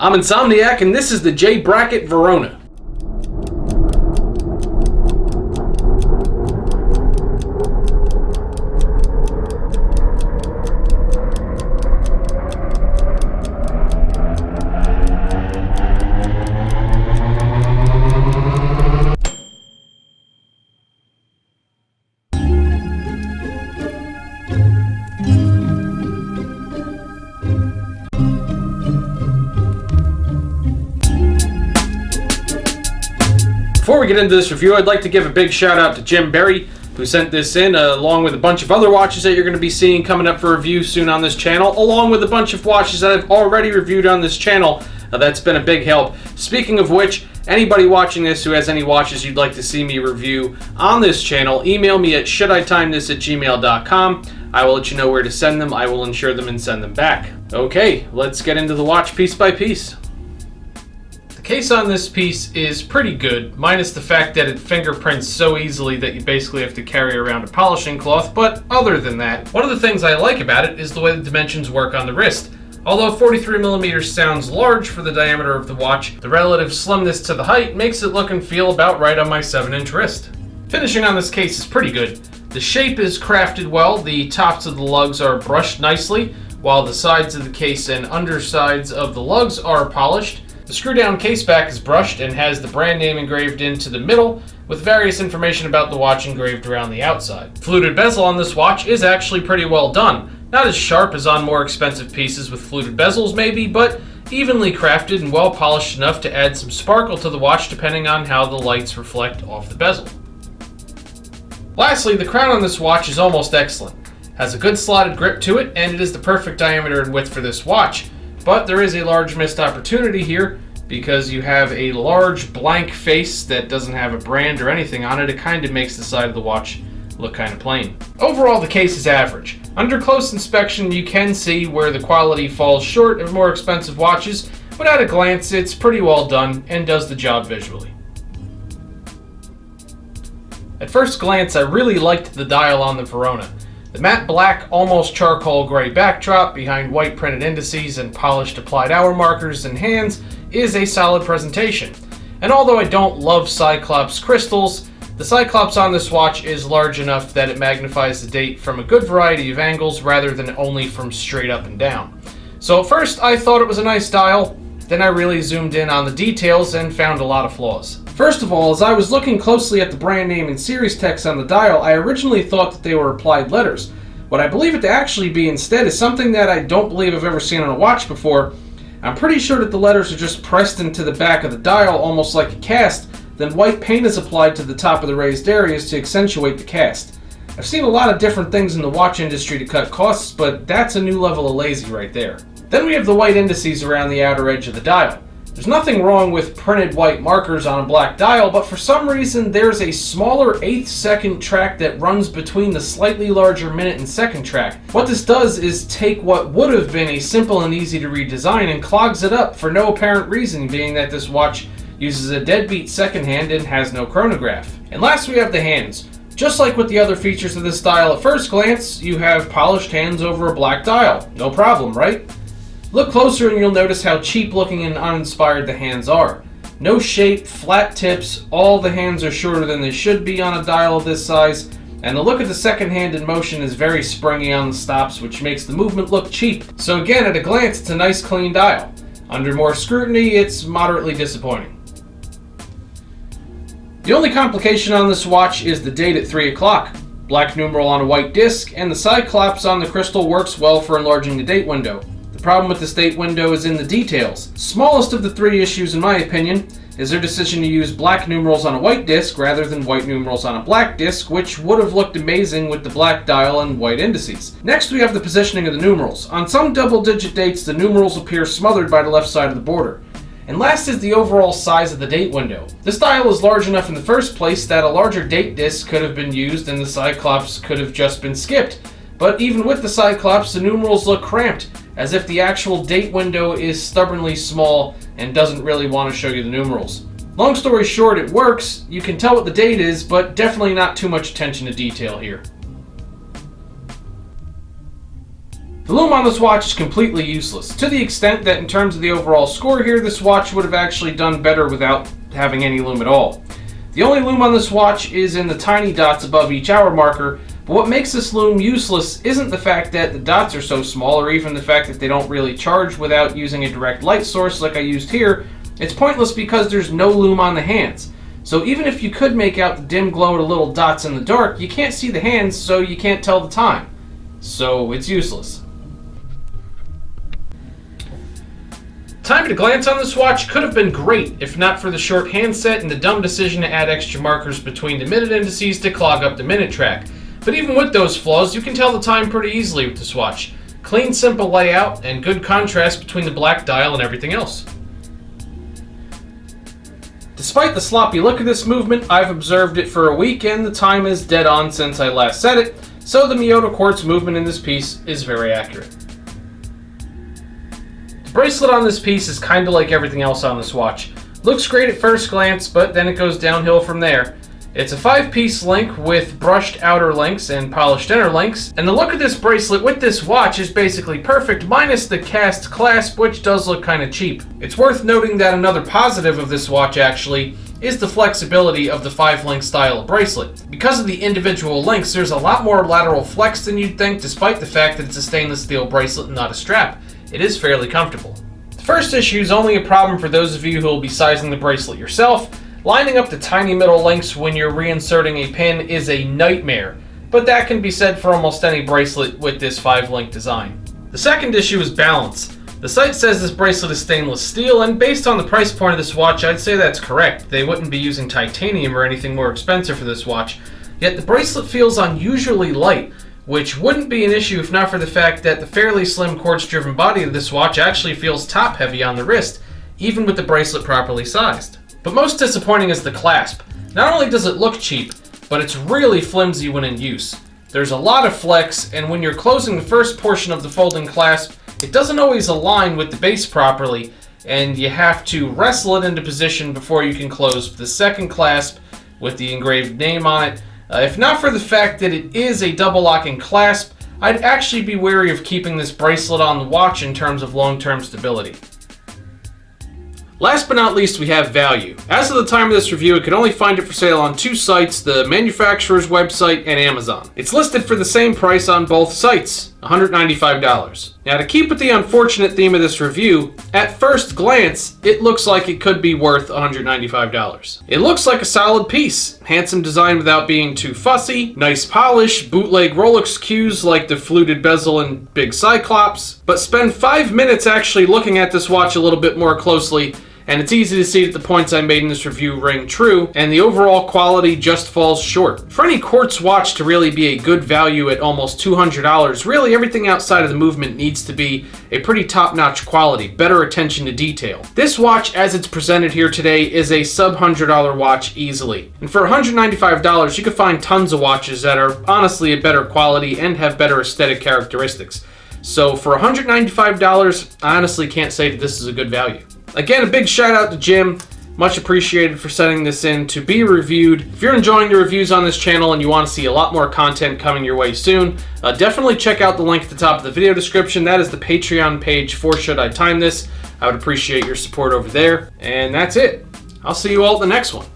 I'm Insomniac, and this is the Brackett Verona. Before we get into this review, I'd like to give a big shout out to Jim Berry, who sent this in, along with a bunch of other watches that you're going to be seeing coming up for review soon on this channel, along with a bunch of watches that I've already reviewed on this channel. That's been a big help. Speaking of which, anybody watching this who has any watches you'd like to see me review on this channel, email me at shouldItimethis@gmail.com. I will let you know where to send them. I will insure them and send them back. Okay, let's get into the watch piece by piece. The case on this piece is pretty good, minus the fact that it fingerprints so easily that you basically have to carry around a polishing cloth, but other than that, one of the things I like about it is the way the dimensions work on the wrist. Although 43mm sounds large for the diameter of the watch, the relative slimness to the height makes it look and feel about right on my 7-inch wrist. Finishing on this case is pretty good. The shape is crafted well, the tops of the lugs are brushed nicely, while the sides of the case and undersides of the lugs are polished. The screw-down case back is brushed and has the brand name engraved into the middle, with various information about the watch engraved around the outside. Fluted bezel on this watch is actually pretty well done. Not as sharp as on more expensive pieces with fluted bezels maybe, but evenly crafted and well polished enough to add some sparkle to the watch depending on how the lights reflect off the bezel. Lastly, the crown on this watch is almost excellent. Has a good slotted grip to it, and it is the perfect diameter and width for this watch. But there is a large missed opportunity here because you have a large blank face that doesn't have a brand or anything on it. It kind of makes the side of the watch look kind of plain. Overall, the case is average. Under close inspection, you can see where the quality falls short of more expensive watches, but at a glance, it's pretty well done and does the job visually. At first glance, I really liked the dial on the Verona. The matte black, almost charcoal gray backdrop behind white printed indices and polished applied hour markers and hands is a solid presentation. And although I don't love Cyclops crystals, the Cyclops on this watch is large enough that it magnifies the date from a good variety of angles rather than only from straight up and down. So at first I thought it was a nice dial, then I really zoomed in on the details and found a lot of flaws. First of all, as I was looking closely at the brand name and series text on the dial, I originally thought that they were applied letters. What I believe it to actually be instead is something that I don't believe I've ever seen on a watch before. I'm pretty sure that the letters are just pressed into the back of the dial almost like a cast, then white paint is applied to the top of the raised areas to accentuate the cast. I've seen a lot of different things in the watch industry to cut costs, but that's a new level of lazy right there. Then we have the white indices around the outer edge of the dial. There's nothing wrong with printed white markers on a black dial, but for some reason there's a smaller 1/8 second track that runs between the slightly larger minute and second track. What this does is take what would have been a simple and easy to read design and clogs it up for no apparent reason, being that this watch uses a deadbeat second hand and has no chronograph. And last we have the hands. Just like with the other features of this dial at first glance, you have polished hands over a black dial. No problem, right? Look closer and you'll notice how cheap looking and uninspired the hands are. No shape, flat tips, all the hands are shorter than they should be on a dial of this size, and the look of the second hand in motion is very springy on the stops, which makes the movement look cheap. So again, at a glance, it's a nice clean dial. Under more scrutiny, it's moderately disappointing. The only complication on this watch is the date at 3 o'clock. Black numeral on a white disc, and the Cyclops on the crystal works well for enlarging the date window. The problem with this date window is in the details. Smallest of the three issues, in my opinion, is their decision to use black numerals on a white disc rather than white numerals on a black disc, which would have looked amazing with the black dial and white indices. Next, we have the positioning of the numerals. On some double-digit dates, the numerals appear smothered by the left side of the border. And last is the overall size of the date window. This dial is large enough in the first place that a larger date disc could have been used and the Cyclops could have just been skipped. But even with the Cyclops, the numerals look cramped, as if the actual date window is stubbornly small and doesn't really want to show you the numerals. Long story short, it works. You can tell what the date is, but definitely not too much attention to detail here. The Lume on this watch is completely useless, to the extent that in terms of the overall score here, this watch would have actually done better without having any Lume at all. The only Lume on this watch is in the tiny dots above each hour marker, but what makes this Lume useless isn't the fact that the dots are so small, or even the fact that they don't really charge without using a direct light source like I used here. It's pointless because there's no Lume on the hands. So even if you could make out the dim glow of little dots in the dark, you can't see the hands, so you can't tell the time. So it's useless. Time at a glance on this watch could have been great if not for the short handset and the dumb decision to add extra markers between the minute indices to clog up the minute track. But even with those flaws, you can tell the time pretty easily with this watch. Clean, simple layout, and good contrast between the black dial and everything else. Despite the sloppy look of this movement, I've observed it for a week and the time is dead on since I last said it, so the Miyota quartz movement in this piece is very accurate. The bracelet on this piece is kinda like everything else on this watch. Looks great at first glance, but then it goes downhill from there. It's a 5-piece link with brushed outer links and polished inner links, and the look of this bracelet with this watch is basically perfect, minus the cast clasp, which does look kinda cheap. It's worth noting that another positive of this watch actually is the flexibility of the 5-link style of bracelet. Because of the individual links, there's a lot more lateral flex than you'd think, despite the fact that it's a stainless steel bracelet and not a strap. It is fairly comfortable. The first issue is only a problem for those of you who will be sizing the bracelet yourself. Lining up the tiny middle links when you're reinserting a pin is a nightmare, but that can be said for almost any bracelet with this 5-link design. The second issue is balance. The site says this bracelet is stainless steel, and based on the price point of this watch, I'd say that's correct. They wouldn't be using titanium or anything more expensive for this watch, yet the bracelet feels unusually light, which wouldn't be an issue if not for the fact that the fairly slim quartz-driven body of this watch actually feels top-heavy on the wrist, even with the bracelet properly sized. But most disappointing is the clasp. Not only does it look cheap, but it's really flimsy when in use. There's a lot of flex, and when you're closing the first portion of the folding clasp, it doesn't always align with the base properly, and you have to wrestle it into position before you can close the second clasp with the engraved name on it. If not for the fact that it is a double locking clasp, I'd actually be wary of keeping this bracelet on the watch in terms of long-term stability. Last but not least, we have value. As of the time of this review, I could only find it for sale on 2 sites, the manufacturer's website and Amazon. It's listed for the same price on both sites, $195. Now, to keep with the unfortunate theme of this review, at first glance, it looks like it could be worth $195. It looks like a solid piece. Handsome design without being too fussy, nice polish, bootleg Rolex cues like the fluted bezel and big Cyclops. But spend 5 minutes actually looking at this watch a little bit more closely, and it's easy to see that the points I made in this review ring true, and the overall quality just falls short. For any quartz watch to really be a good value at almost $200, really everything outside of the movement needs to be a pretty top-notch quality, better attention to detail. This watch, as it's presented here today, is a sub-$100 watch easily. And for $195, you could find tons of watches that are honestly a better quality and have better aesthetic characteristics. So for $195, I honestly can't say that this is a good value. Again, a big shout out to Jim. Much appreciated for sending this in to be reviewed. If you're enjoying the reviews on this channel and you want to see a lot more content coming your way soon, definitely check out the link at the top of the video description. That is the Patreon page for Should I Time This. I would appreciate your support over there. And that's it. I'll see you all at the next one.